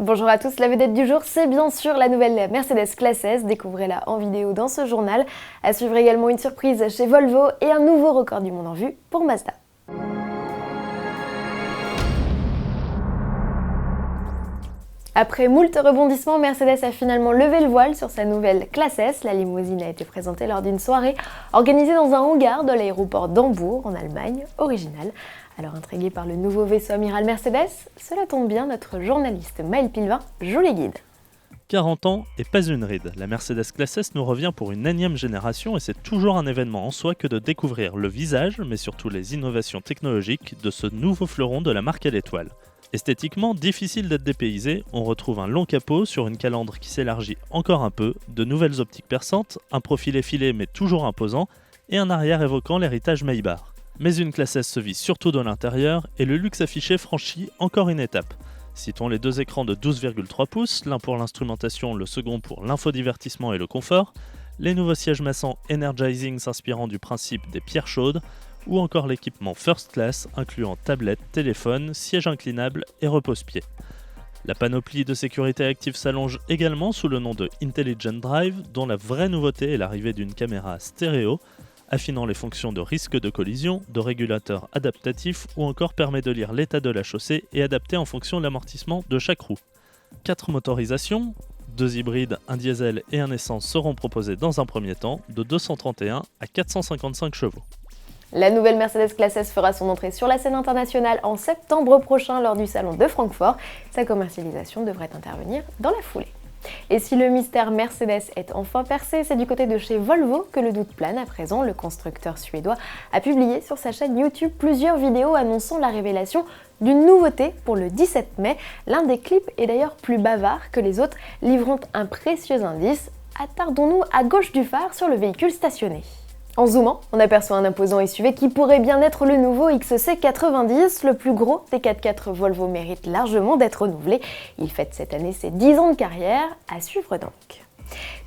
Bonjour à tous, la vedette du jour, c'est bien sûr la nouvelle Mercedes Classe S. Découvrez-la en vidéo dans ce journal. À suivre également une surprise chez Volvo et un nouveau record du monde en vue pour Mazda. Après moult rebondissements, Mercedes a finalement levé le voile sur sa nouvelle Classe S. La limousine a été présentée lors d'une soirée organisée dans un hangar de l'aéroport d'Hambourg, en Allemagne, original. Alors intrigué par le nouveau vaisseau amiral Mercedes, cela tombe bien, notre journaliste Maël Pilvin joue les guides. 40 ans et pas une ride, la Mercedes Classe S nous revient pour une énième génération et c'est toujours un événement en soi que de découvrir le visage, mais surtout les innovations technologiques de ce nouveau fleuron de la marque à l'étoile. Esthétiquement, difficile d'être dépaysé, on retrouve un long capot sur une calandre qui s'élargit encore un peu, de nouvelles optiques perçantes, un profil effilé mais toujours imposant, et un arrière évoquant l'héritage Maybach. Mais une Classe S se vit surtout dans l'intérieur, et le luxe affiché franchit encore une étape. Citons les deux écrans de 12,3 pouces, l'un pour l'instrumentation, le second pour l'infodivertissement et le confort, les nouveaux sièges massants Energizing s'inspirant du principe des pierres chaudes, ou encore l'équipement First Class incluant tablette, téléphone, siège inclinable et repose-pied. La panoplie de sécurité active s'allonge également sous le nom de Intelligent Drive, dont la vraie nouveauté est l'arrivée d'une caméra stéréo, affinant les fonctions de risque de collision, de régulateur adaptatif ou encore permet de lire l'état de la chaussée et adapter en fonction de l'amortissement de chaque roue. 4 motorisations, 2 hybrides, un diesel et un essence seront proposés dans un premier temps, de 231 à 455 chevaux. La nouvelle Mercedes Classe S fera son entrée sur la scène internationale en septembre prochain lors du salon de Francfort. Sa commercialisation devrait intervenir dans la foulée. Et si le mystère Mercedes est enfin percé, c'est du côté de chez Volvo que le doute plane à présent. Le constructeur suédois a publié sur sa chaîne YouTube plusieurs vidéos annonçant la révélation d'une nouveauté pour le 17 mai. L'un des clips est d'ailleurs plus bavard que les autres, livrant un précieux indice. Attardons-nous à gauche du phare sur le véhicule stationné. En zoomant, on aperçoit un imposant SUV qui pourrait bien être le nouveau XC90, le plus gros des 4x4 Volvo mérite largement d'être renouvelé. Il fête cette année ses 10 ans de carrière, à suivre donc.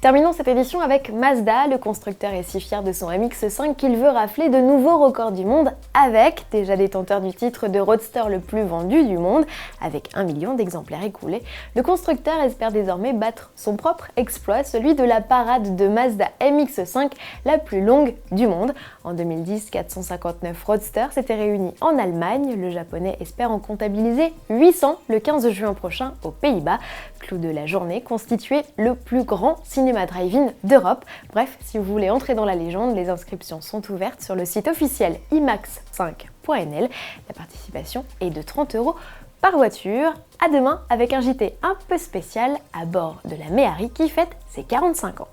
Terminons cette édition avec Mazda. Le constructeur est si fier de son MX-5 qu'il veut rafler de nouveaux records du monde avec, déjà détenteur du titre de roadster le plus vendu du monde, avec 1 million d'exemplaires écoulés. Le constructeur espère désormais battre son propre exploit, celui de la parade de Mazda MX-5, la plus longue du monde. En 2010, 459 roadsters s'étaient réunis en Allemagne. Le japonais espère en comptabiliser 800 le 15 juin prochain aux Pays-Bas. Clou de la journée, constituer le plus grand cinéma drive-in d'Europe. Bref, si vous voulez entrer dans la légende, les inscriptions sont ouvertes sur le site officiel imax5.nl. La participation est de 30 € par voiture. À demain avec un JT un peu spécial à bord de la Méhari qui fête ses 45 ans.